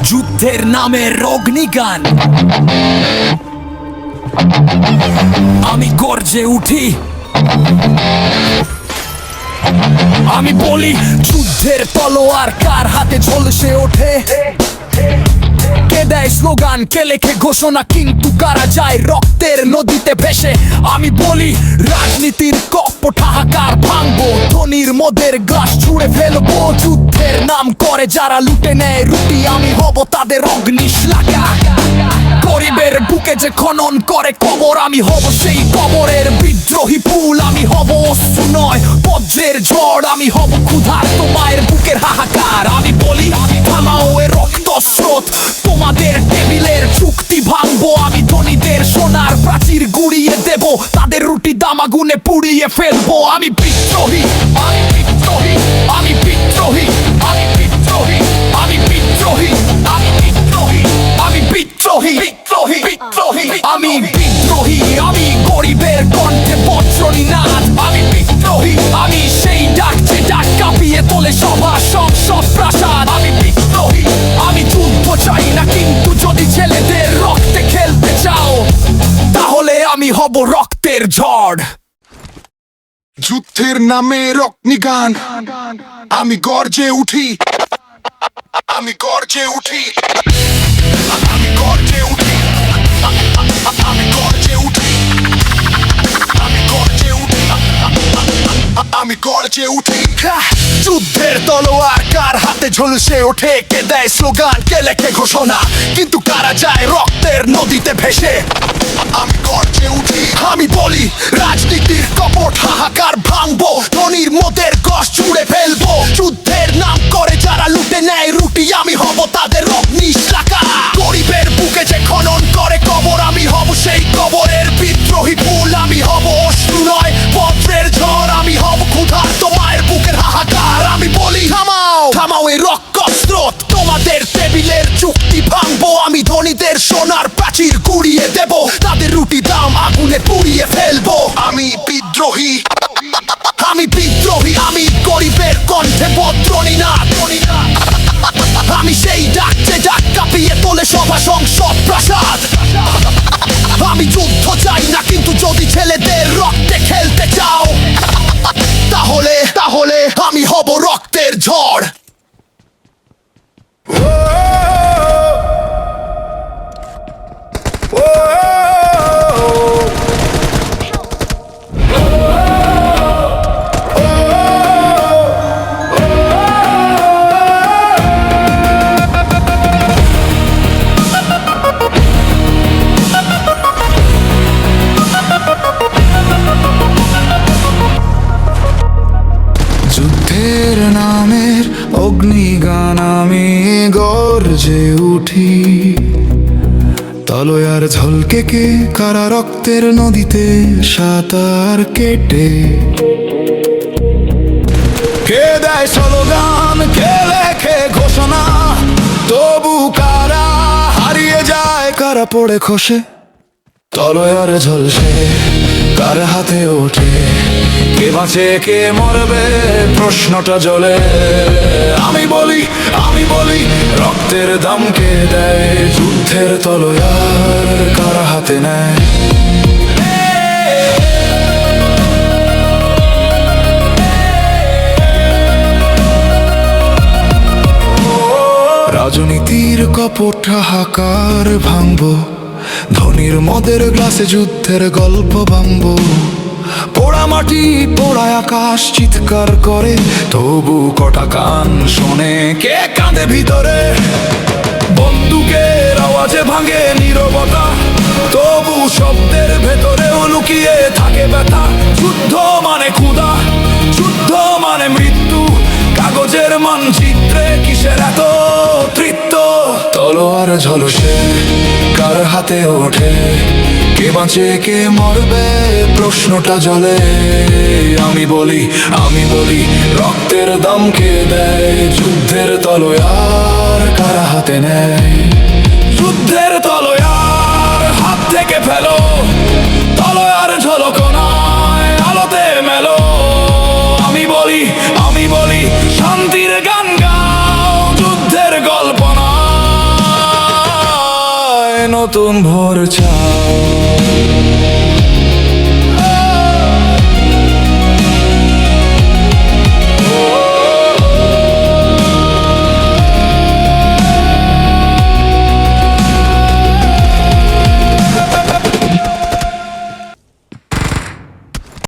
যুদ্ধের নামে অগ্নিগান। আমি গর্জে উঠি, আমি বলি যুদ্ধের তলোয়ার কার হাতে ঝলসে ওঠে। কে দেয় স্লোগান, কে লেখে ঘোষণা, কিন্তু কারা যায় রক্তের নদীতে ভেসে। আমি বলি রাজনীতির কপট হাহাকার ভাঙবো, ধনির মদের গ্লাস ছুঁড়ে ফেলবো। যুদ্ধের নাম করে যারা লুটে নেয় রুটি, আমি হব তাদের অগ্নিশলাকা। গরিবের বুকে যে খনন করে কবর, আমি হব সেই কবরের বিদ্রোহী ফুল। আমি হব অশ্রু নয় বজ্রের ঝড়, আমি হব ক্ষুধার্ত মায়ের বুকের হাহাকার। আমি বলি থামাও এ রক্ত স্রোত, তোমাদের টেবিলের চুক্তি ভাঙবো। আমি ধনীদের সোনার প্রাচীর গুড়িয়ে দেব, তাদের রুটি দামাগুনে পুড়িয়ে ফেলবো। আমি বিদ্রোহী, আমি বিদ্রোহী, আমি বিদ্রোহী, আমি বিদ্রোহী, আমি বিদ্রোহী, আমি বিদ্রোহী, আমি বিদ্রোহী, বিদ্রোহী, বিদ্রোহী, আমি বিদ্রোহী। আমি গরিবের কণ্ঠে বজ্রনী নাদ, আমি বিদ্রোহী। আমি সেই ডাক যে ডাক কাঁপিয়ে তোলে সভা সংসদ প্রাসাদ। আমি বিদ্রোহী। আমি যুদ্ধ চাই না, কিন্তু যদি ছেলেদের রক্তে খেলতে চাও, তাহলে আমি হব রক্তের ঝড়। যুদ্ধের নামে অগ্নিগান, আমি গর্জে উঠি, আমি গর্জে উঠি, আমি গর্জে উঠি, আমি গর্জে উঠি, আমি গর্জে উঠি, আমি গর্জে উঠি। যুদ্ধের তলোয়ার কার হাতে ঝলসে ওঠে, কে দেয় স্লোগান, কে লেখে ঘোষণা, কিন্তু কারা যায় রক্তের নদীতে ভেসে। আমি গর্জে উঠি, আমি বলি রাজনীতির কপট হাহাকার ভাঙবো, ধনির মদের কষ ছুঁড়ে ফেলবো। যুদ্ধের নাম করে যারা লুটে নেয় রুটি, আমি হব তাদের অগ্নিশলাকা। গরিবের বুকে যে খনন করে কবর, আমি হব সেই কবরের বিদ্রোহী ফুল। আমি হব অশ্রু নয় বজ্রের ঝড়, আমি হব ক্ষুধার্ত মায়ের বুকের হাহাকার। আমি বলি থামাও, থামাও এই রক্ত স্রোত, তোমাদের টেবিলের চুক্তি ভাঙবো। আমি ধনীদের সোনার প্রাচীর গুড়িয়ে দেব, তাদের রুটি দাম আগুনে পুড়িয়ে ফেলবো। আমি বিদ্রোহী, আমি বিদ্রোহী, আমি গরিবের কণ্ঠে বজ্রনী নাদ। আমি সেই ডাক যে ডাক কাঁপিয়ে তোলে সভা সংসদ প্রাসাদ। আমি যুদ্ধ চাই না, কিন্তু যদি ছেলেদের রক্তে খেলতে চাও, তাহলে তাহলে আমি হব রক্তের ঝড়। যুদ্ধের নামের অগ্নিগান, আমি গর্জে উঠি, তলোয়ার ঝলকে কে কারা রক্তের নদীতে সাঁতার কেটে। কে দেয় স্লোগান, কে লেখে ঘোষণা, তবু কারা হারিয়ে যায়, কারা পড়ে খসে। তলোয়ার ঝলসে কার হাতে ওঠে, কে বাঁচে কে মরবে প্রশ্নটা জ্বলে। আমি বলি, আমি বলি রক্তের দাম কে দেয়, যুদ্ধের তলোয়ার কারা হাতে নেয়। রাজনীতির কপট হাহাকার ভাঙবো, ধনির মদের গ্লাসে যুদ্ধের গল্প ভাঙবো। পোড়া মাটি পোড়া আকাশ চিৎকার করে, তবু কটা কান শোনে, কে কাঁদে ভিতরে। বন্দুকের আওয়াজে ভাঙে নীরবতা, তবু শব্দের ভেতরেও লুকিয়ে থাকে ব্যথা। যুদ্ধ মানে ক্ষুধা, যুদ্ধ মানে মৃত্যু, কাগজের মানচিত্রে কিসের এত তৃপ্ত। তলোয়ার ঝলসে কার হাতে ওঠে, কে বাঁচে কে মরবে প্রশ্নটা জ্বলে। আমি বলি, আমি বলি রক্তের দাম কে দেয়, যুদ্ধের তলোয়ার কারা হাতে নেয়। যুদ্ধের তলোয়ার হাত থেকে ফেলো, তলোয়ার ঝলক নয় আলোতে মেলো। আমি বলি, আমি বলি শান্তির গান গাও, যুদ্ধের গল্প নয় নতুন ভোর চাও।